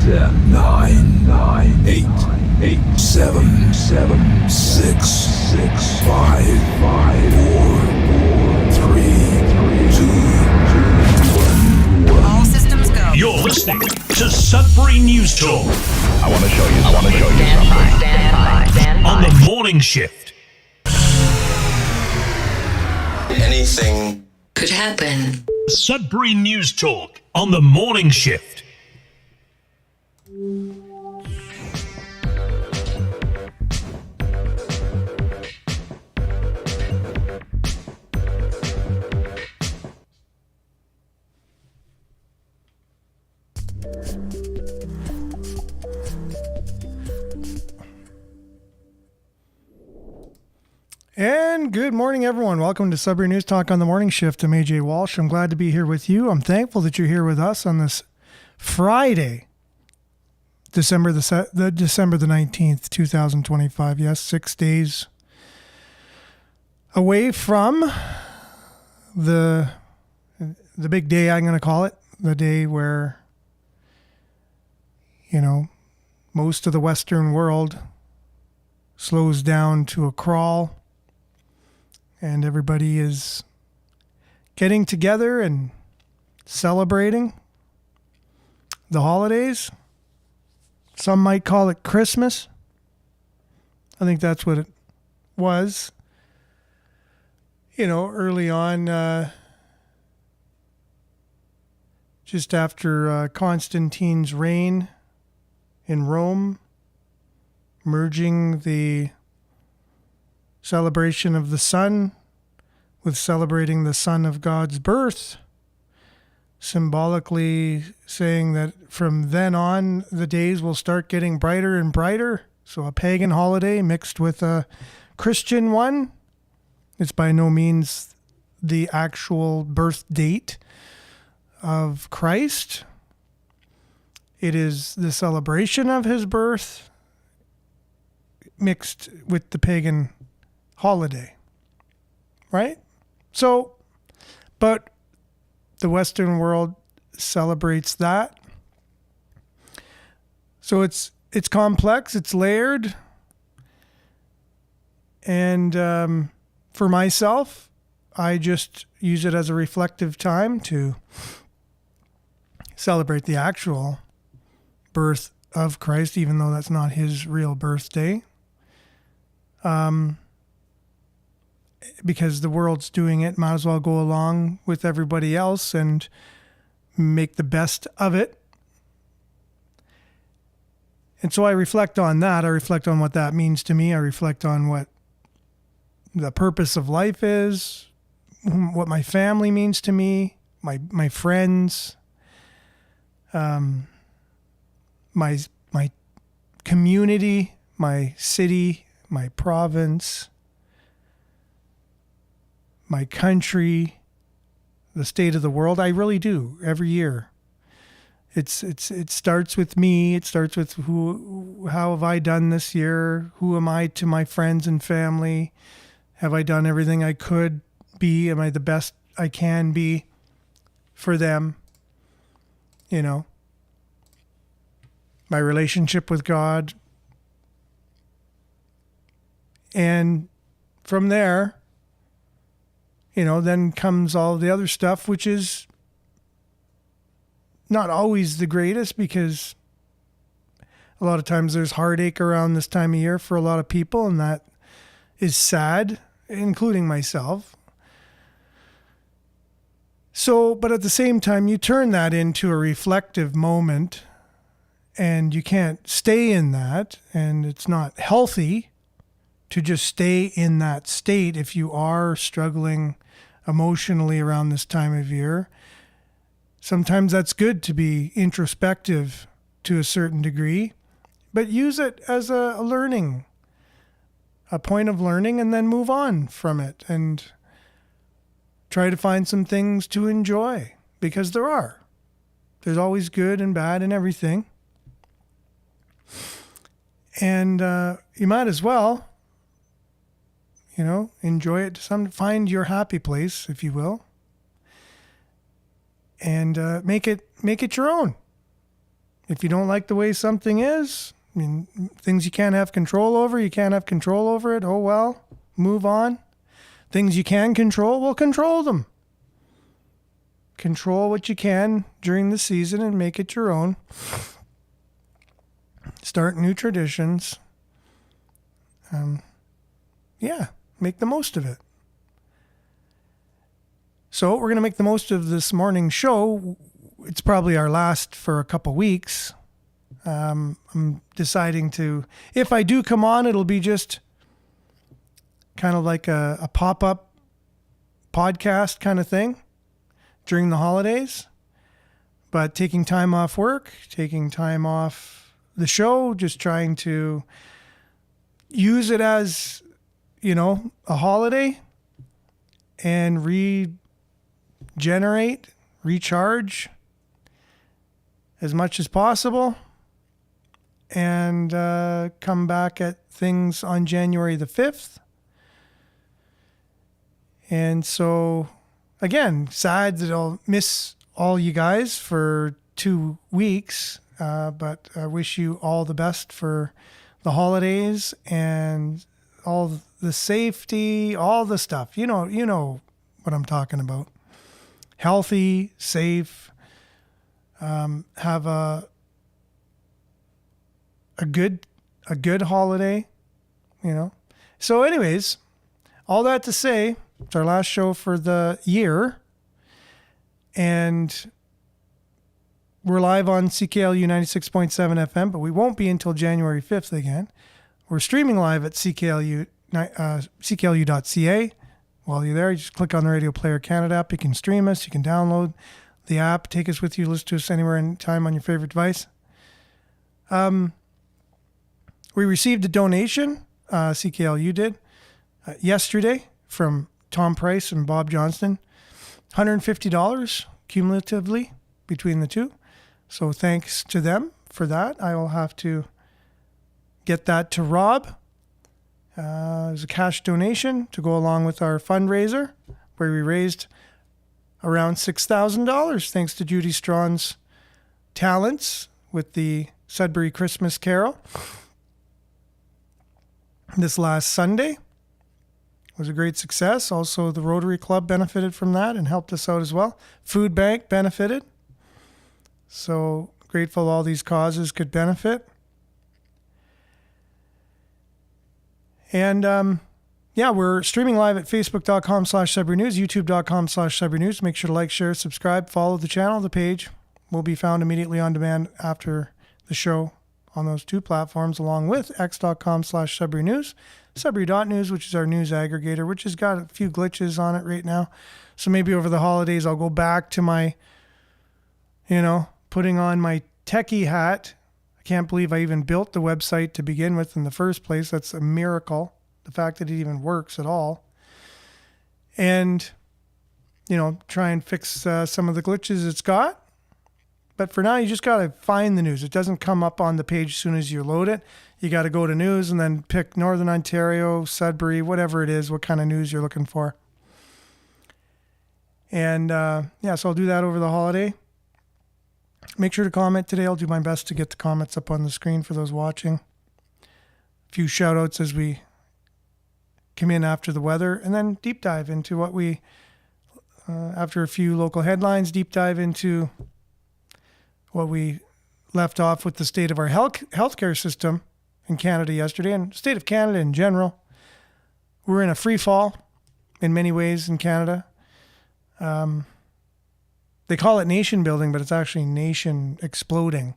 10, 9, 8, 7, 6, 5, 4, 3, 2, 1. All systems go. You're listening to Sudbury News Talk. I want to show you something. Stand by. On the morning shift. Anything Could happen. Sudbury News Talk on the morning shift. And good morning, everyone. Welcome to Sudbury News Talk on the morning shift. I'm AJ Walsh. I'm glad to be here with you. I'm thankful that you're here with us on this Friday, December the 19th, 2025. Yes, 6 days away from the big day, I'm going to call it, the day where, most of the Western world slows down to a crawl. And everybody is getting together and celebrating the holidays. Some might call it Christmas. I think that's what it was. Early on, just after Constantine's reign in Rome, merging the celebration of the sun with celebrating the Son of God's birth, symbolically saying that from then on, the days will start getting brighter and brighter. So a pagan holiday mixed with a Christian one. It's by no means the actual birth date of Christ. It is the celebration of his birth mixed with the pagan holiday, right? So, but the Western world celebrates that. So it's complex, it's layered. And for myself, I just use it as a reflective time to celebrate the actual birth of Christ, even though that's not his real birthday. Because the world's doing it, might as well go along with everybody else and make the best of it. And so I reflect on that. I reflect on what that means to me. I reflect on what the purpose of life is, what my family means to me, my friends, my community, my city, my province, my country, the state of the world. I really do every year. It starts with me. It starts with how have I done this year? Who am I to my friends and family? Have I done everything I could be? Am I the best I can be for them? My relationship with God. And from there, then comes all the other stuff, which is not always the greatest, because a lot of times there's heartache around this time of year for a lot of people, and that is sad, including myself. So, but at the same time, you turn that into a reflective moment, and you can't stay in that, and it's not healthy to just stay in that state if you are struggling emotionally around this time of year. Sometimes that's good to be introspective to a certain degree, but use it as a point of learning, and then move on from it and try to find some things to enjoy, because there's always good and bad in everything. And you might as well, enjoy it. Find your happy place, if you will, and make it your own. If you don't like the way something is, I mean, things you can't have control over, you can't have control over it. Oh, well, move on. Things you can control, well, control them. Control what you can during the season and make it your own. Start new traditions. Make the most of it. So we're going to make the most of this morning's show. It's probably our last for a couple weeks. I'm deciding to, if I do come on, it'll be just kind of like a pop-up podcast kind of thing during the holidays. But taking time off work, taking time off the show, just trying to use it as, a holiday and regenerate, recharge as much as possible, and come back at things on January the 5th. And so, again, sad that I'll miss all you guys for 2 weeks, but I wish you all the best for the holidays and all the safety, all the stuff. You know what I'm talking about. Healthy, safe, have a good holiday, So anyways, all that to say, it's our last show for the year, and we're live on CKLU 96.7 FM, but we won't be until January 5th again. We're streaming live at CKLU.ca. While you're there, you just click on the Radio Player Canada app. You can stream us. You can download the app, take us with you, listen to us anywhere, anytime on your favorite device. We received a donation, CKLU did, yesterday from Tom Price and Bob Johnston, $150 cumulatively between the two. So thanks to them for that. I will have to get that to Rob. It was a cash donation to go along with our fundraiser, where we raised around $6,000 thanks to Judy Strawn's talents with the Sudbury Christmas Carol. This last Sunday was a great success. Also, the Rotary Club benefited from that and helped us out as well. Food Bank benefited. So grateful all these causes could benefit. And we're streaming live at facebook.com/Sudbury News, youtube.com/Sudbury News. Make sure to like, share, subscribe, follow the channel. The page will be found immediately on demand after the show on those two platforms, along with x.com/Sudbury News, Sudbury.news, which is our news aggregator, which has got a few glitches on it right now. So maybe over the holidays, I'll go back to my, putting on my techie hat. I can't believe I even built the website to begin with in the first place. That's a miracle, the fact that it even works at all. And, try and fix some of the glitches it's got. But for now, you just got to find the news. It doesn't come up on the page as soon as you load it. You got to go to news and then pick Northern Ontario, Sudbury, whatever it is, what kind of news you're looking for. And so I'll do that over the holiday. Make sure to comment today. I'll do my best to get the comments up on the screen for those watching. A few shout outs as we come in after the weather, and then deep dive into what we, after a few local headlines, deep dive into what we left off with the state of our healthcare system in Canada yesterday, and state of Canada in general. We're in a free fall in many ways in Canada. They call it nation building, but it's actually nation exploding.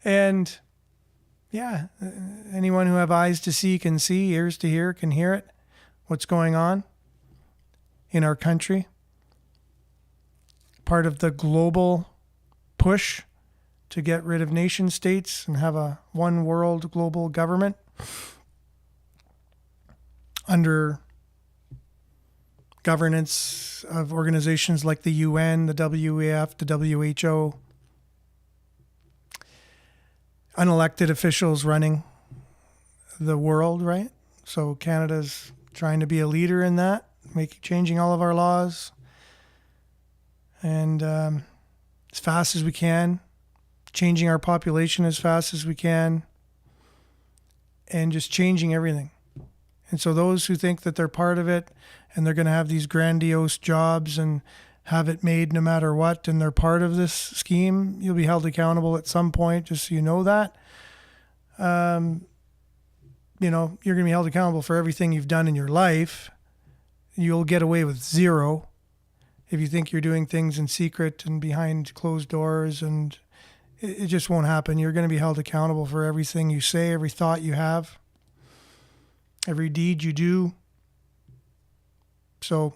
And anyone who have eyes to see can see, ears to hear can hear it, what's going on in our country. Part of the global push to get rid of nation states and have a one world global government under governance of organizations like the UN, the WEF, the WHO, unelected officials running the world, right? So Canada's trying to be a leader in that, changing all of our laws, and as fast as we can, changing our population as fast as we can, and just changing everything. And so those who think that they're part of it and they're going to have these grandiose jobs and have it made no matter what, and they're part of this scheme, you'll be held accountable at some point, just so you know that. You're going to be held accountable for everything you've done in your life. You'll get away with zero if you think you're doing things in secret and behind closed doors, and it just won't happen. You're going to be held accountable for everything you say, every thought you have, every deed you do. So,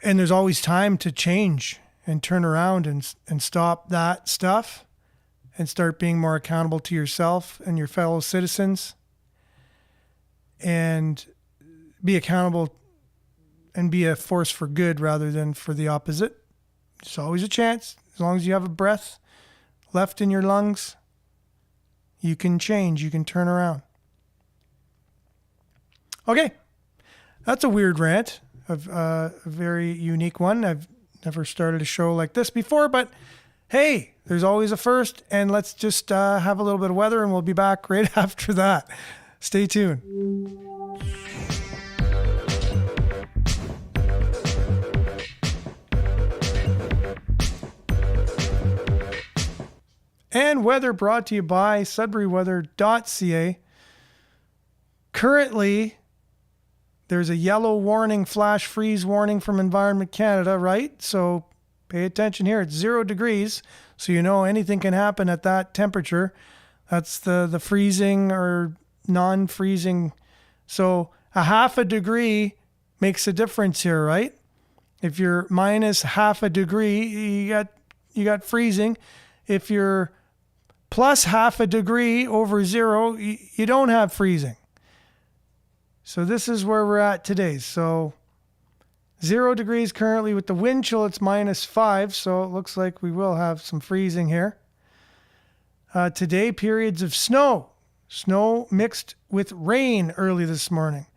and there's always time to change and turn around and stop that stuff and start being more accountable to yourself and your fellow citizens, and be accountable and be a force for good rather than for the opposite. There's always a chance. As long as you have a breath left in your lungs, you can change, you can turn around. Okay, that's a weird rant, a very unique one. I've never started a show like this before, but hey, there's always a first, and let's just have a little bit of weather, and we'll be back right after that. Stay tuned. And weather brought to you by sudburyweather.ca. Currently, there's a yellow warning, flash freeze warning from Environment Canada, right? So pay attention here. It's 0 degrees, so you know anything can happen at that temperature. That's the freezing or non-freezing. So a half a degree makes a difference here, right? If you're minus half a degree, you got freezing. If you're plus half a degree over 0, you don't have freezing. So this is where we're at today. So 0 degrees currently. With the wind chill, it's -5. So it looks like we will have some freezing here. Today, periods of snow. Snow mixed with rain early this morning.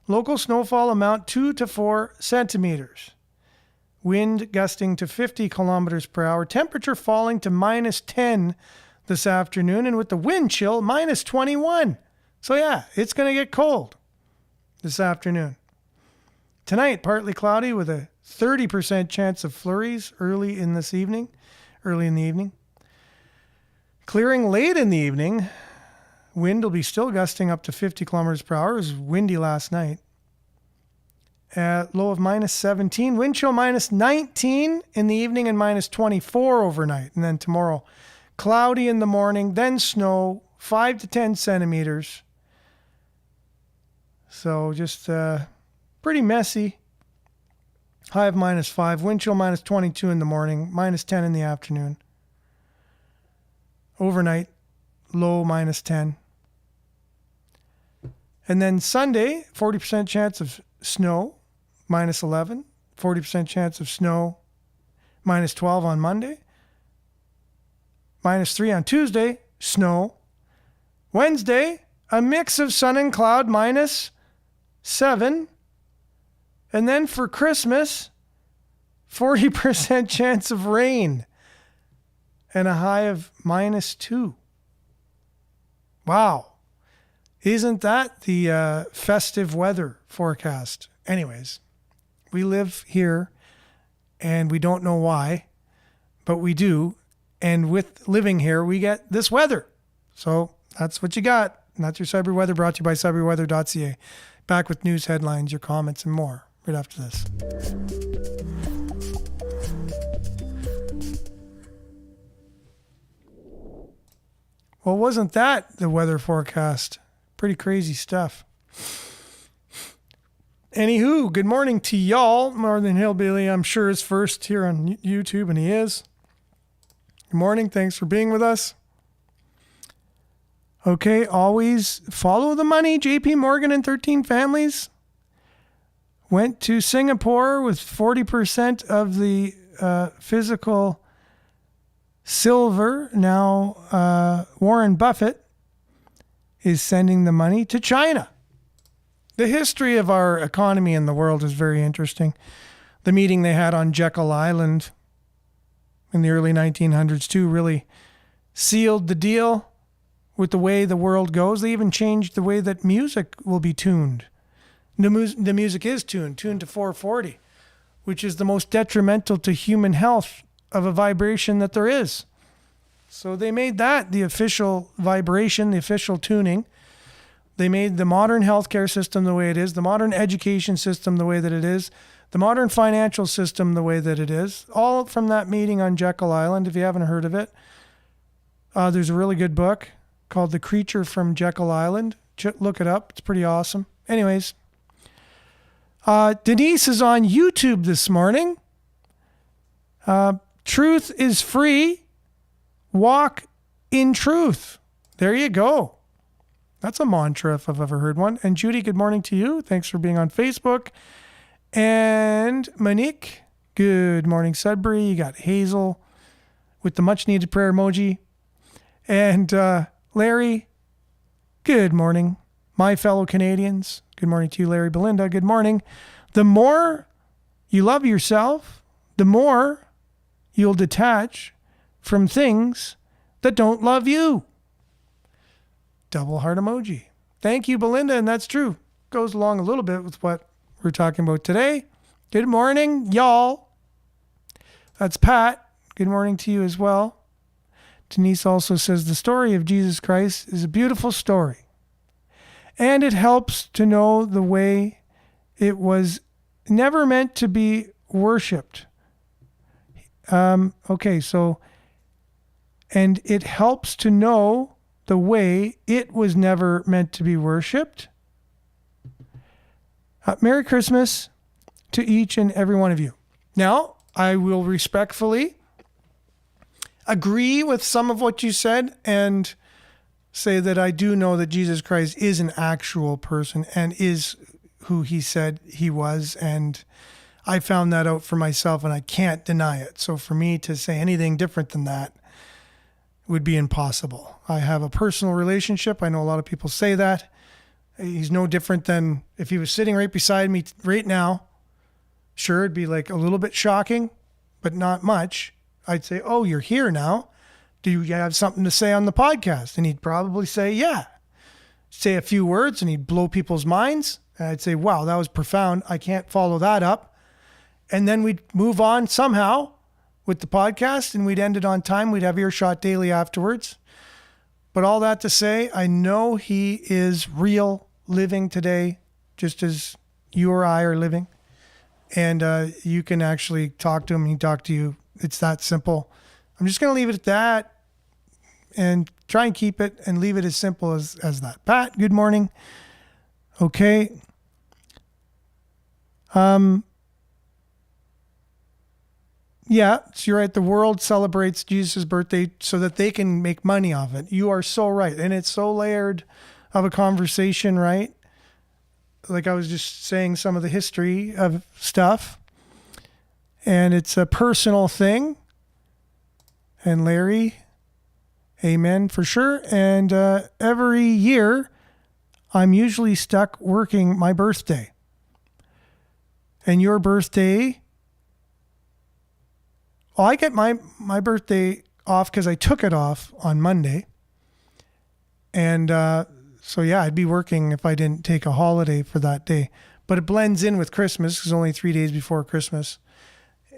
Local snowfall amount 2 to 4 centimeters. Wind gusting to 50 kilometers per hour. Temperature falling to -10 this afternoon. And with the wind chill, -21. So yeah, it's going to get cold this afternoon. Tonight, partly cloudy with a 30% chance of flurries early in the evening. Clearing late in the evening. Wind will be still gusting up to 50 kilometers per hour. It was windy last night. At low of -17. Wind chill -19 in the evening and -24 overnight. And then tomorrow, cloudy in the morning, then snow, 5 to 10 centimeters. So just pretty messy. High of -5. Wind chill -22 in the morning, -10 in the afternoon. Overnight, low -10. And then Sunday, 40% chance of snow, -11. 40% chance of snow, -12 on Monday. -3 on Tuesday, snow. Wednesday, a mix of sun and cloud, -7. And then for Christmas, 40% chance of rain and a high of -2. Wow. Isn't that the festive weather forecast? Anyways, we live here and we don't know why, but we do. And with living here, we get this weather. So that's what you got. And that's your Sudbury weather, brought to you by sudburyweather.ca. Back with news, headlines, your comments, and more right after this. Well, wasn't that the weather forecast? Pretty crazy stuff. Anywho, good morning to y'all. Northern Hillbilly, I'm sure, is first here on YouTube, and he is. Good morning. Thanks for being with us. Okay, always follow the money. JP Morgan and 13 families went to Singapore with 40% of the physical silver. Now, Warren Buffett is sending the money to China. The history of our economy in the world is very interesting. The meeting they had on Jekyll Island in the early 1900s too really sealed the deal with the way the world goes. They even changed the way that music will be tuned. The music is tuned to 440, which is the most detrimental to human health of a vibration that there is. So they made that the official vibration, the official tuning. They made the modern healthcare system the way it is, the modern education system the way that it is, the modern financial system the way that it is, all from that meeting on Jekyll Island, if you haven't heard of it. There's a really good book called The Creature from Jekyll Island. Look it up. It's pretty awesome. Anyways, Denise is on YouTube this morning. Truth is free. Walk in truth. There you go. That's a mantra if I've ever heard one. And Judy, good morning to you. Thanks for being on Facebook. And Monique, good morning, Sudbury. You got Hazel with the much needed prayer emoji. And Larry, good morning. My fellow Canadians, good morning to you, Larry. Belinda, good morning. The more you love yourself, the more you'll detach from things that don't love you. Double heart emoji. Thank you, Belinda, and that's true. Goes along a little bit with what we're talking about today. Good morning, y'all. That's Pat. Good morning to you as well. Denise also says the story of Jesus Christ is a beautiful story. And it helps to know the way it was never meant to be worshipped. And it helps to know the way it was never meant to be worshipped. Merry Christmas to each and every one of you. Now, I will respectfully agree with some of what you said and say that I do know that Jesus Christ is an actual person and is who he said he was. And I found that out for myself and I can't deny it. So for me to say anything different than that would be impossible. I have a personal relationship. I know a lot of people say that. He's no different than if he was sitting right beside me right now. Sure, it'd be like a little bit shocking, but not much. I'd say, oh, you're here now. Do you have something to say on the podcast? And he'd probably say, yeah. Say a few words and he'd blow people's minds. And I'd say, wow, that was profound. I can't follow that up. And then we'd move on somehow with the podcast and we'd end it on time. We'd have Earshot Daily afterwards. But all that to say, I know he is real, living today, just as you or I are living. And you can actually talk to him. He can talk to you. It's that simple. I'm just going to leave it at that and try and keep it and leave it as simple as that. Pat, good morning. Okay. Yeah, so you're right. The world celebrates Jesus' birthday so that they can make money off it. You are so right. And it's so layered of a conversation, right? Like I was just saying some of the history of stuff. And it's a personal thing. And Larry, amen for sure. And every year, I'm usually stuck working my birthday. And your birthday... Well, I get my birthday off because I took it off on Monday. And so, yeah, I'd be working if I didn't take a holiday for that day. But it blends in with Christmas because it's only 3 days before Christmas.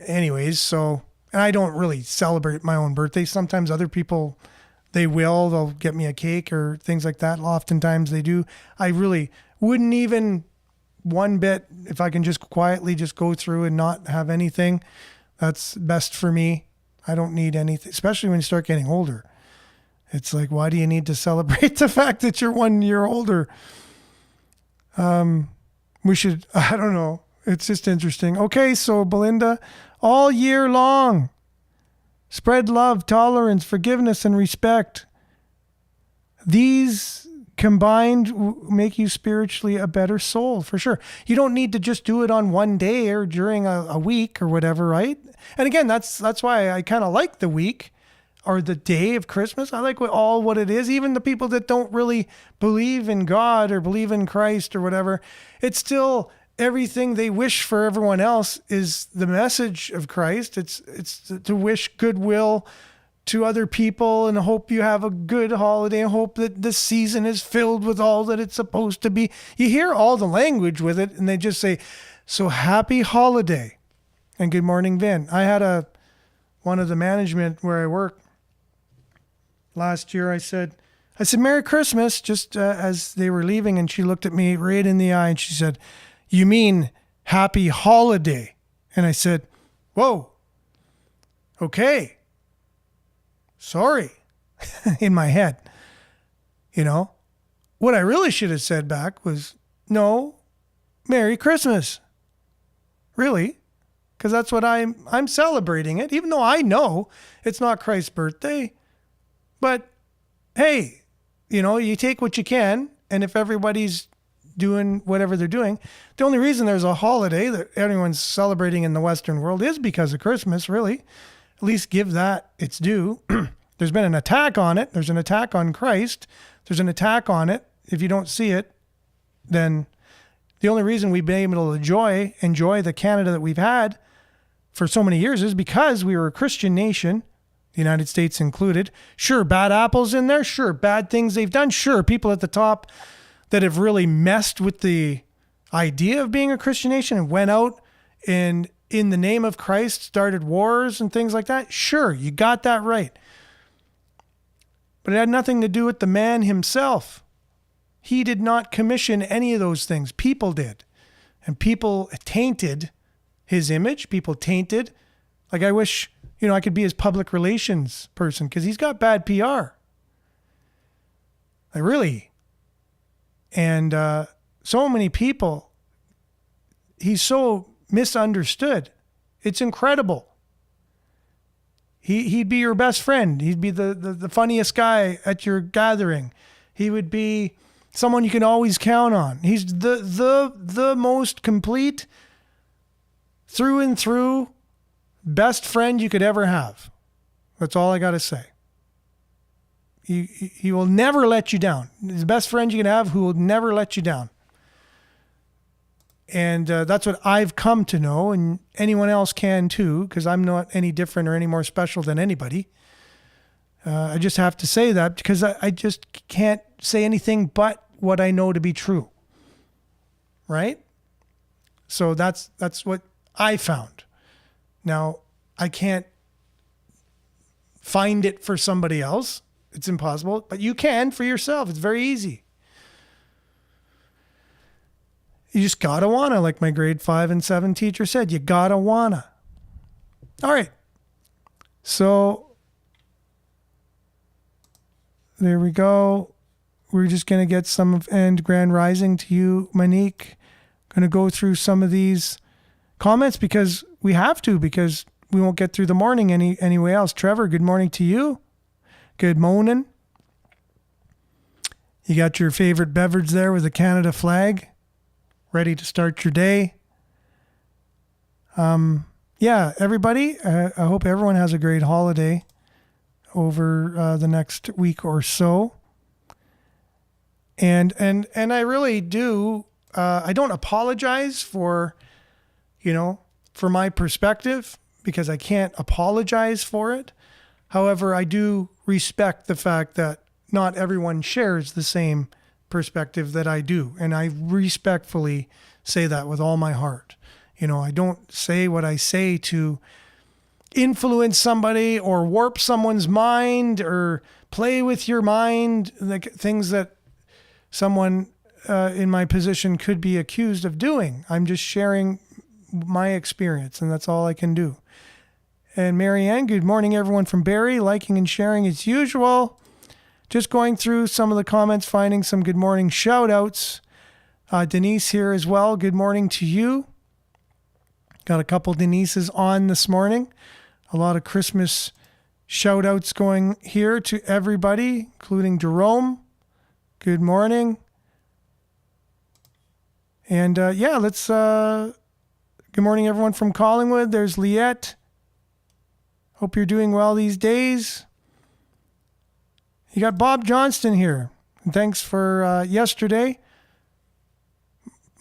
Anyways, so, and I don't really celebrate my own birthday. Sometimes other people, they'll get me a cake or things like that. Oftentimes they do. I really wouldn't even one bit, if I can just quietly just go through and not have anything. That's best for me. I don't need anything, especially when you start getting older. It's like, why do you need to celebrate the fact that you're 1 year older? We should, I don't know. It's just interesting. Okay, so Belinda, all year long, spread love, tolerance, forgiveness, and respect. These combined make you spiritually a better soul, for sure. You don't need to just do it on one day or during a week or whatever, right? And again, that's why I kind of like the week or the day of Christmas. I like what it is. Even the people that don't really believe in God or believe in Christ or whatever, it still everything they wish for everyone else is the message of Christ. It's to wish goodwill to other people and hope you have a good holiday and hope that the season is filled with all that it's supposed to be. You hear all the language with it, and they just say, so happy holiday and good morning, Vin. I had one of the management where I work last year. I said, Merry Christmas, just as they were leaving, and she looked at me right in the eye and she said, you mean happy holiday? And I said, whoa, okay. Sorry, in my head. You know, what I really should have said back was, no, Merry Christmas. Really? Because that's what I'm celebrating it, even though I know it's not Christ's birthday. But hey, you know, you take what you can, and if everybody's doing whatever they're doing, the only reason there's a holiday that everyone's celebrating in the Western world is because of Christmas, really. At least give that its due. There's been an attack on it. There's an attack on Christ. There's an attack on it. If you don't see it, then the only reason we've been able to enjoy the Canada that we've had for so many years is because we were a Christian nation, the United States included. Sure, bad apples in there. Sure, bad things they've done. Sure, people at the top that have really messed with the idea of being a Christian nation and went out and in the name of Christ started wars and things like that. Sure, you got that right. But it had nothing to do with the man himself. He did not commission any of those things. People did. And people tainted his image. People tainted. Like, I wish, you know, I could be his public relations person because he's got bad PR. Like, really. And so many people, he's so misunderstood. It's incredible. He'd be your best friend. He'd be the funniest guy at your gathering. He would be someone you can always count on. He's the most complete, through and through, best friend you could ever have. That's all I got to say. He will never let you down. He's the best friend you can have who will never let you down. And that's what I've come to know, and anyone else can too, because I'm not any different or any more special than anybody. I just have to say that because I just can't say anything but what I know to be true. Right? So that's what I found. Now, I can't find it for somebody else. It's impossible, but you can for yourself. It's very easy. You just gotta wanna, like my grade 5 and 7 teacher said, you gotta wanna. All right. So there we go. We're just gonna get some of and Grand Rising to you, Monique. Gonna go through some of these comments because we have to, because we won't get through the morning anyway else. Trevor, good morning to you. Good morning. You got your favorite beverage there with the Canada flag, ready to start your day. Yeah, everybody, I hope everyone has a great holiday over the next week or so. And I really do, I don't apologize for, for my perspective, because I can't apologize for it. However, I do respect the fact that not everyone shares the same perspective that I do. And I respectfully say that with all my heart. I don't say what I say to influence somebody or warp someone's mind or play with your mind, like things that someone in my position could be accused of doing. I'm just sharing my experience, and that's all I can do. And Marianne, good morning, everyone from Barrie, liking and sharing as usual. Just going through some of the comments, finding some good morning shout outs. Denise here as well. Good morning to you. Got a couple Denises on this morning. A lot of Christmas shout outs going here to everybody, including Jerome. Good morning. And let's, good morning, everyone from Collingwood. There's Liette. Hope you're doing well these days. You got Bob Johnston here. Thanks for yesterday.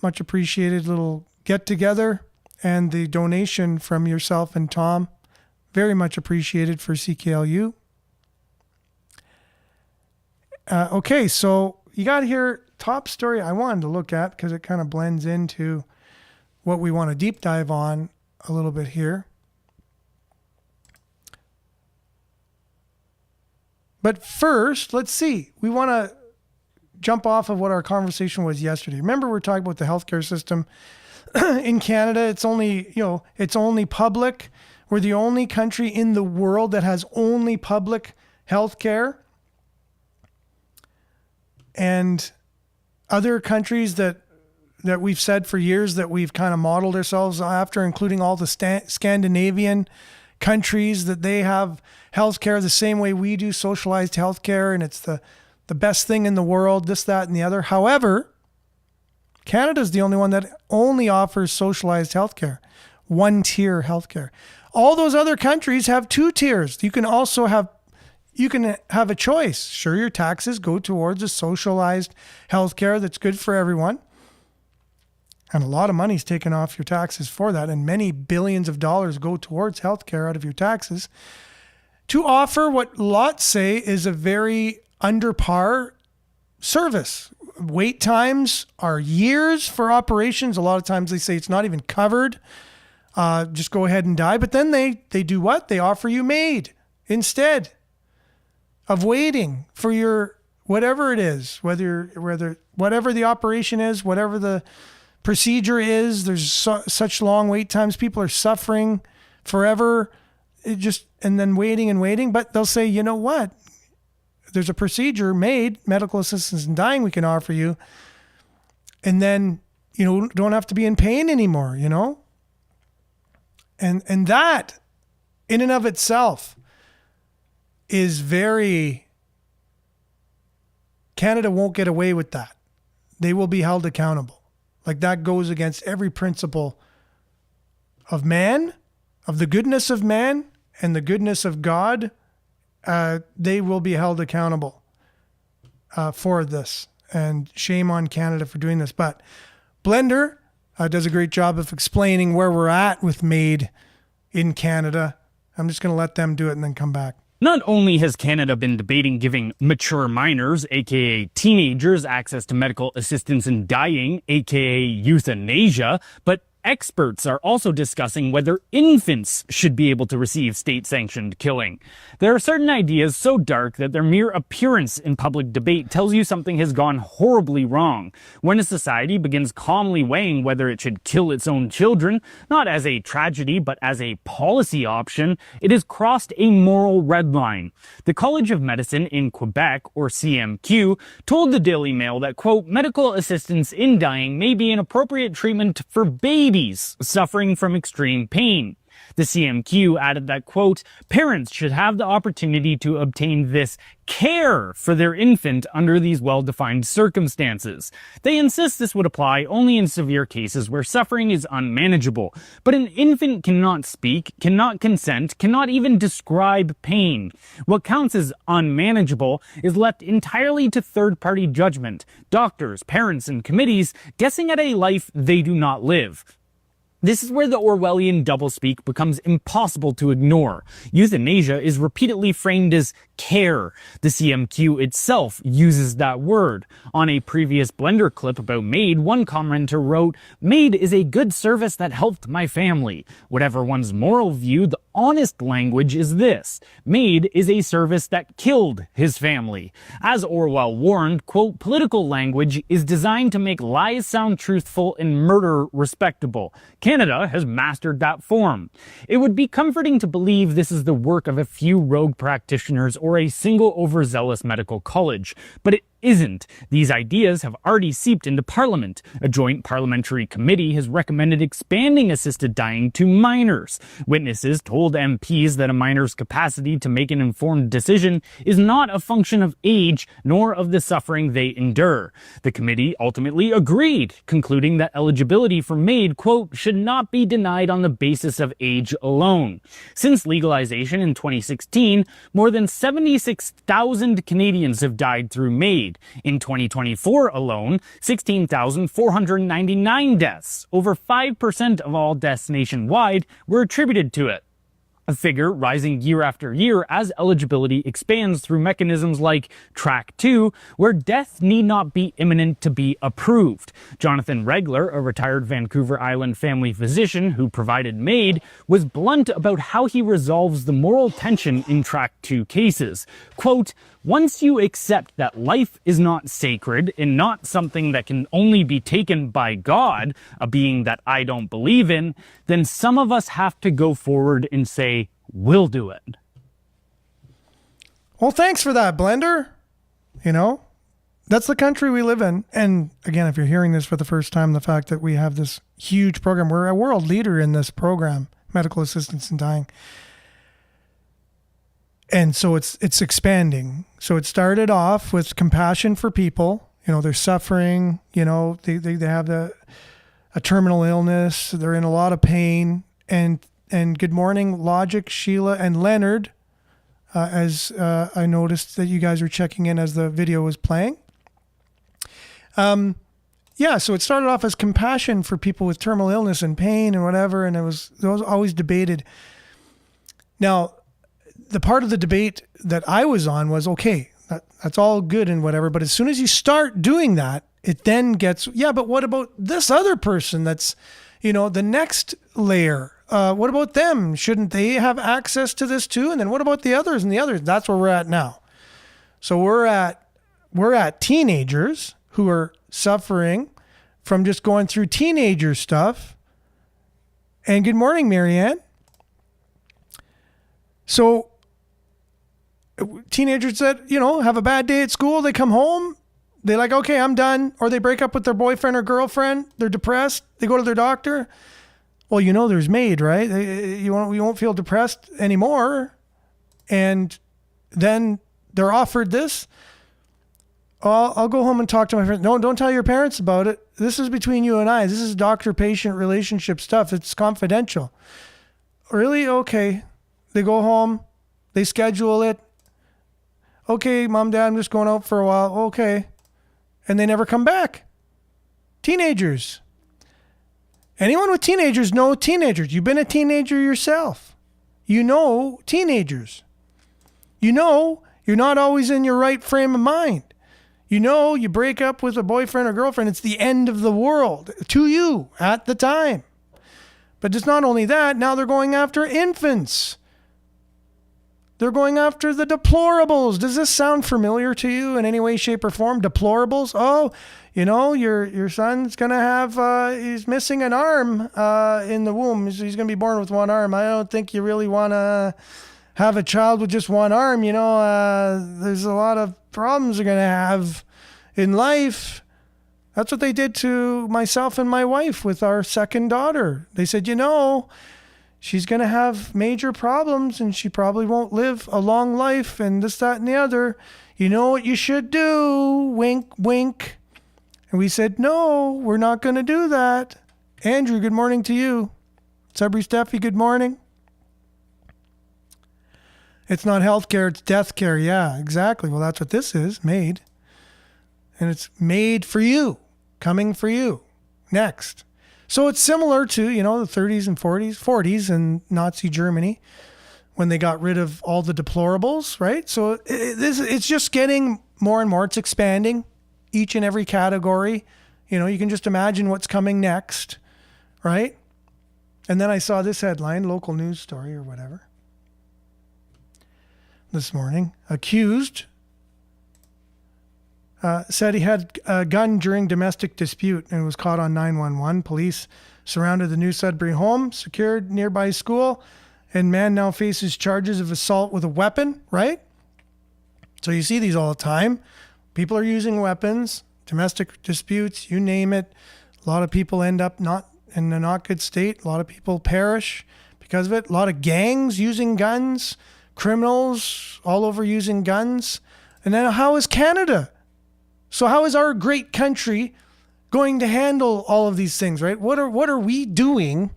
much appreciated little get together, and the donation from yourself and Tom, very much appreciated for CKLU. Okay, so you got here top story I wanted to look at because it kind of blends into what we want to deep dive on a little bit here. But first, let's see. We want to jump off of what our conversation was yesterday. Remember, we're talking about the healthcare system in Canada. It's only, it's only public. We're the only country in the world that has only public healthcare. And other countries that we've said for years that we've kind of modeled ourselves after, including all the Scandinavian countries, that they have healthcare the same way we do, socialized healthcare, and it's the best thing in the world, this, that, and the other. However, Canada's the only one that only offers socialized healthcare, one-tier healthcare. All those other countries have two tiers. You can have a choice. Sure, your taxes go towards a socialized healthcare that's good for everyone. And a lot of money is taken off your taxes for that. And many billions of dollars go towards healthcare out of your taxes to offer what lots say is a very under par service. Wait times are years for operations. A lot of times they say it's not even covered. Just go ahead and die. But then they do what? They offer you MAID instead of waiting for your whatever it is, whether whatever the operation is, whatever the procedure is. There's such long wait times. People are suffering forever, and then waiting. But they'll say, you know what? There's a procedure MAID, medical assistance in dying, we can offer you, and then don't have to be in pain anymore. And that in and of itself is very, Canada won't get away with that. They will be held accountable. Like, that goes against every principle of man, of the goodness of man and the goodness of God. They will be held accountable for this, and shame on Canada for doing this. But Blender does a great job of explaining where we're at with MAID in Canada. I'm just going to let them do it and then come back. Not only has Canada been debating giving mature minors, aka teenagers, access to medical assistance in dying, aka euthanasia, but experts are also discussing whether infants should be able to receive state-sanctioned killing. There are certain ideas so dark that their mere appearance in public debate tells you something has gone horribly wrong. When a society begins calmly weighing whether it should kill its own children, not as a tragedy but as a policy option, it has crossed a moral red line. The College of Medicine in Quebec, or CMQ, told the Daily Mail that, quote, medical assistance in dying may be an appropriate treatment for babies suffering from extreme pain. The CMQ added that, quote, parents should have the opportunity to obtain this care for their infant under these well-defined circumstances. They insist this would apply only in severe cases where suffering is unmanageable. But an infant cannot speak, cannot consent, cannot even describe pain. What counts as unmanageable is left entirely to third-party judgment, doctors, parents, and committees guessing at a life they do not live. This is where the Orwellian doublespeak becomes impossible to ignore. Euthanasia is repeatedly framed as care. The CMQ itself uses that word. On a previous Blender clip about MAID, one commenter wrote, "MAID is a good service that helped my family." Whatever one's moral view, the honest language is this: MAID is a service that killed his family. As Orwell warned, quote, political language is designed to make lies sound truthful and murder respectable. Canada has mastered that form. It would be comforting to believe this is the work of a few rogue practitioners or a single overzealous medical college, but it isn't. These ideas have already seeped into Parliament. A joint parliamentary committee has recommended expanding assisted dying to minors. Witnesses told MPs that a minor's capacity to make an informed decision is not a function of age nor of the suffering they endure. The committee ultimately agreed, concluding that eligibility for MAID, quote, should not be denied on the basis of age alone. Since legalization in 2016, more than 76,000 Canadians have died through MAID. worldwide. In 2024 alone, 16,499 deaths, over 5% of all deaths nationwide, were attributed to it. A figure rising year after year as eligibility expands through mechanisms like Track 2, where death need not be imminent to be approved. Jonathan Regler, a retired Vancouver Island family physician who provided MAID, was blunt about how he resolves the moral tension in Track 2 cases. Quote, "Once you accept that life is not sacred and not something that can only be taken by God, a being that I don't believe in, then some of us have to go forward and say, we'll do it." Well, thanks for that, Blender. You know, that's the country we live in. And again, if you're hearing this for the first time, the fact that we have this huge program, we're a world leader in this program, medical assistance in dying. And so it's expanding. So it started off with compassion for people. You know, they're suffering. You know, they have a terminal illness. They're in a lot of pain. And good morning, Logic, Sheila, and Leonard. As I noticed that you guys were checking in as the video was playing. Yeah, so it started off as compassion for people with terminal illness and pain and whatever, and it was always debated. Now, the part of the debate that I was on was, okay, that's all good and whatever, but as soon as you start doing that, it then gets, yeah, but what about this other person that's, you know, the next layer? What about them? Shouldn't they have access to this too? And then what about the others and the others? That's where we're at now. So we're at teenagers who are suffering from just going through teenager stuff. And good morning, Marianne. So teenagers that, you know, have a bad day at school, they come home, they're like, okay, I'm done. Or they break up with their boyfriend or girlfriend. They're depressed. They go to their doctor. Well, you know, there's MAID, right? You won't feel depressed anymore. And then they're offered this. I'll go home and talk to my friends. No, don't tell your parents about it. This is between you and I. This is doctor-patient relationship stuff. It's confidential. Really? Okay. They go home. They schedule it. Okay, Mom, Dad, I'm just going out for a while. Okay. And they never come back. Teenagers. Anyone with teenagers know teenagers. You've been a teenager yourself. You know teenagers. You know you're not always in your right frame of mind. You know you break up with a boyfriend or girlfriend, it's the end of the world to you at the time. But it's not only that, now they're going after infants. They're going after the deplorables. Does this sound familiar to you in any way, shape, or form? Deplorables? Oh, you know, your son's going to have, he's missing an arm in the womb. He's going to be born with one arm. I don't think you really want to have a child with just one arm. You know, there's a lot of problems they're going to have in life. That's what they did to myself and my wife with our second daughter. They said, you know, she's going to have major problems and she probably won't live a long life and this, that, and the other. You know what you should do? Wink, wink. And we said, no, we're not going to do that. Andrew, good morning to you. Sudbury Steffi, good morning. It's not healthcare, it's death care. Yeah, exactly. Well, that's what this is, MAID. And it's made for you, coming for you next. So it's similar to, you know, the 30s and 40s in Nazi Germany when they got rid of all the deplorables, right? So it's just getting more and more. It's expanding each and every category. You know, you can just imagine what's coming next, right? And then I saw this headline, local news story or whatever, this morning. Accused said he had a gun during domestic dispute and was caught on 911. Police surrounded the new Sudbury home, secured nearby school, and man now faces charges of assault with a weapon, right? So you see these all the time. People are using weapons, domestic disputes, you name it. A lot of people end up not in a not good state. A lot of people perish because of it. A lot of gangs using guns, criminals all over using guns. And then how is Canada? So how is our great country going to handle all of these things, right? What are we doing?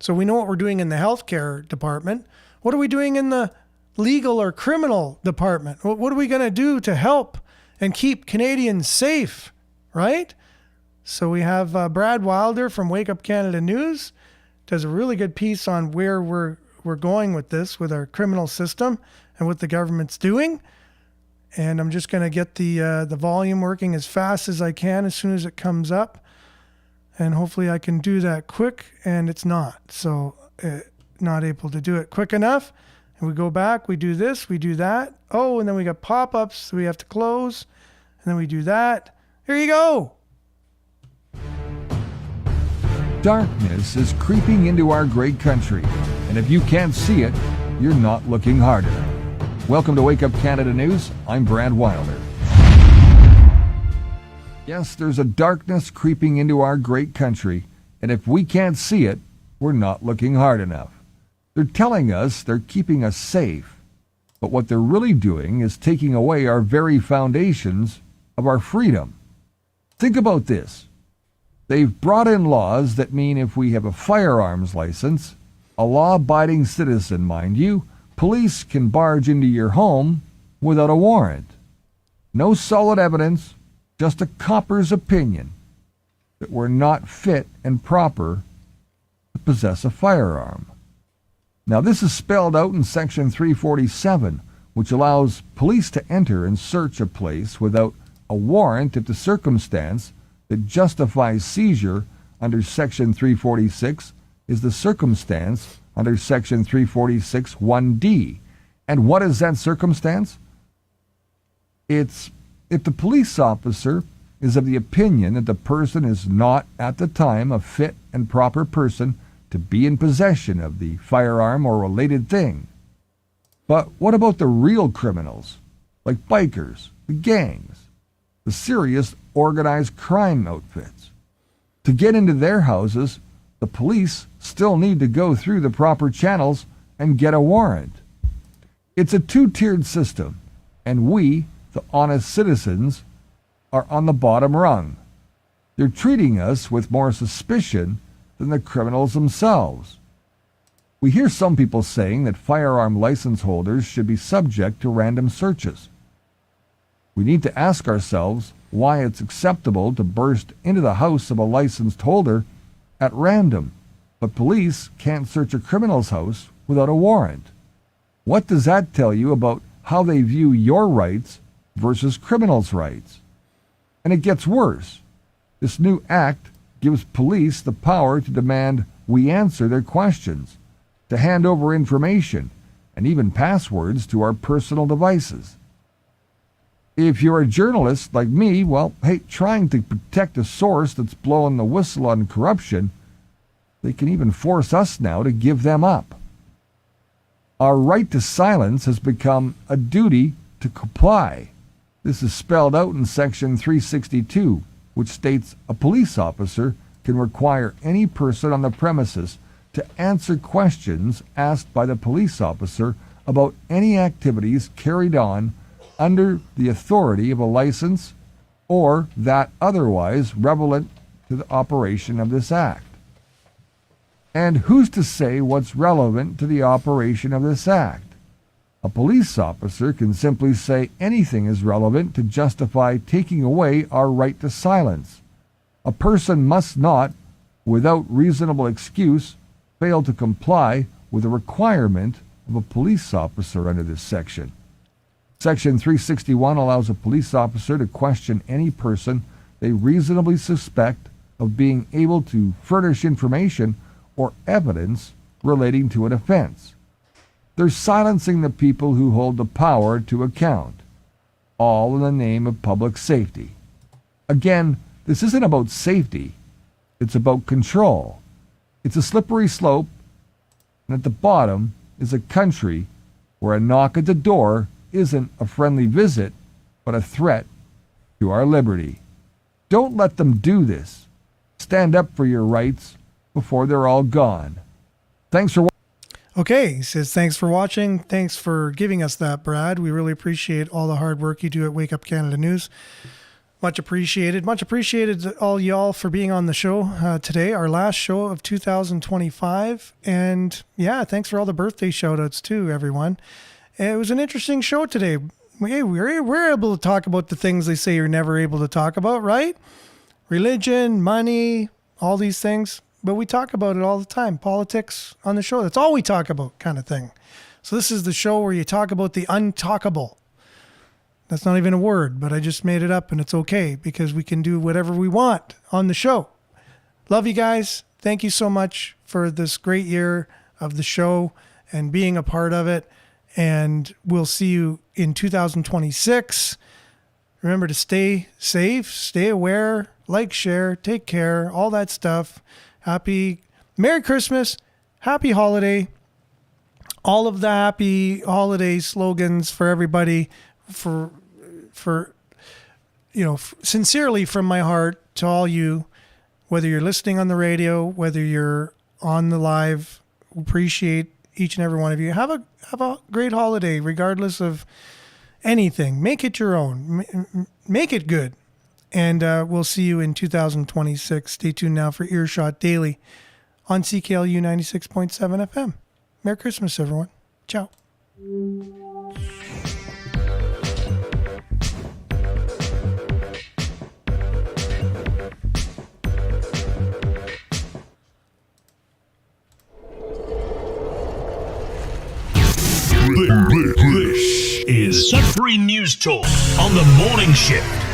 So we know what we're doing in the healthcare department. What are we doing in the legal or criminal department? What are we going to do to help and keep Canadians safe, right? So we have Brad Wilder from Wake Up Canada News, does a really good piece on where we're going with this, with our criminal system and what the government's doing. And I'm just going to get the volume working as fast as I can as soon as it comes up. And hopefully I can do that quick, and it's not. So not able to do it quick enough. And we go back, we do this, we do that. Oh, and then we got pop-ups, so we have to close. And then we do that. Here you go. Darkness is creeping into our great country, and if you can't see it, you're not looking hard enough. Welcome to Wake Up Canada News. I'm Brad Wilder. Yes, there's a darkness creeping into our great country, and if we can't see it, we're not looking hard enough. They're telling us they're keeping us safe, but what they're really doing is taking away our very foundations of our freedom. Think about this. They've brought in laws that mean if we have a firearms license, a law-abiding citizen, mind you, police can barge into your home without a warrant. No solid evidence, just a copper's opinion that we're not fit and proper to possess a firearm. Now, this is spelled out in Section 347, which allows police to enter and search a place without a warrant if the circumstance that justifies seizure under Section 346 is the circumstance under Section 346 1D. And what is that circumstance? It's if the police officer is of the opinion that the person is not at the time a fit and proper person to be in possession of the firearm or related thing. But what about the real criminals, like bikers, the gangs, the serious organized crime outfits? To get into their houses, the police still need to go through the proper channels and get a warrant. It's a two-tiered system, and we, the honest citizens, are on the bottom rung. They're treating us with more suspicion than the criminals themselves. We hear some people saying that firearm license holders should be subject to random searches. We need to ask ourselves why it's acceptable to burst into the house of a licensed holder at random, but police can't search a criminal's house without a warrant. What does that tell you about how they view your rights versus criminals' rights? And it gets worse. This new act gives police the power to demand we answer their questions, to hand over information, and even passwords to our personal devices. If you're a journalist like me, well, hey, trying to protect a source that's blowing the whistle on corruption, they can even force us now to give them up. Our right to silence has become a duty to comply. This is spelled out in Section 362, which states a police officer can require any person on the premises to answer questions asked by the police officer about any activities carried on under the authority of a license or that otherwise relevant to the operation of this act. And who's to say what's relevant to the operation of this act? A police officer can simply say anything is relevant to justify taking away our right to silence. A person must not, without reasonable excuse, fail to comply with a requirement of a police officer under this section. Section 361 allows a police officer to question any person they reasonably suspect of being able to furnish information or evidence relating to an offense. They're silencing the people who hold the power to account, all in the name of public safety. Again, this isn't about safety, it's about control. It's a slippery slope, and at the bottom is a country where a knock at the door isn't a friendly visit, but a threat to our liberty. Don't let them do this. Stand up for your rights before they're all gone. Thanks for watching. Okay, he says, thanks for watching. Thanks for giving us that, Brad. We really appreciate all the hard work you do at Wake Up Canada News. Much appreciated. Much appreciated all y'all for being on the show today, our last show of 2025. And yeah, thanks for all the birthday shout outs too, everyone. It was an interesting show today. we're able to talk about the things they say you're never able to talk about, right? Religion, money, all these things. But we talk about it all the time. Politics on the show. That's all we talk about, kind of thing. So this is the show where you talk about the untalkable. That's not even a word, but I just made it up, and it's okay because we can do whatever we want on the show. Love you guys. Thank you so much for this great year of the show and being a part of it. And we'll see you in 2026. Remember to stay safe, stay aware, like, share, take care, all that stuff. Merry Christmas, happy holiday, all of the happy holiday slogans for everybody, for sincerely from my heart to all you, whether you're listening on the radio, whether you're on the live, appreciate each and every one of you. Have a great holiday, regardless of anything. Make it your own. Make it good. And we'll see you in 2026. Stay tuned now for Earshot Daily on CKLU 96.7 FM. Merry Christmas, everyone. Ciao. This is Sudbury News Talk on the morning shift.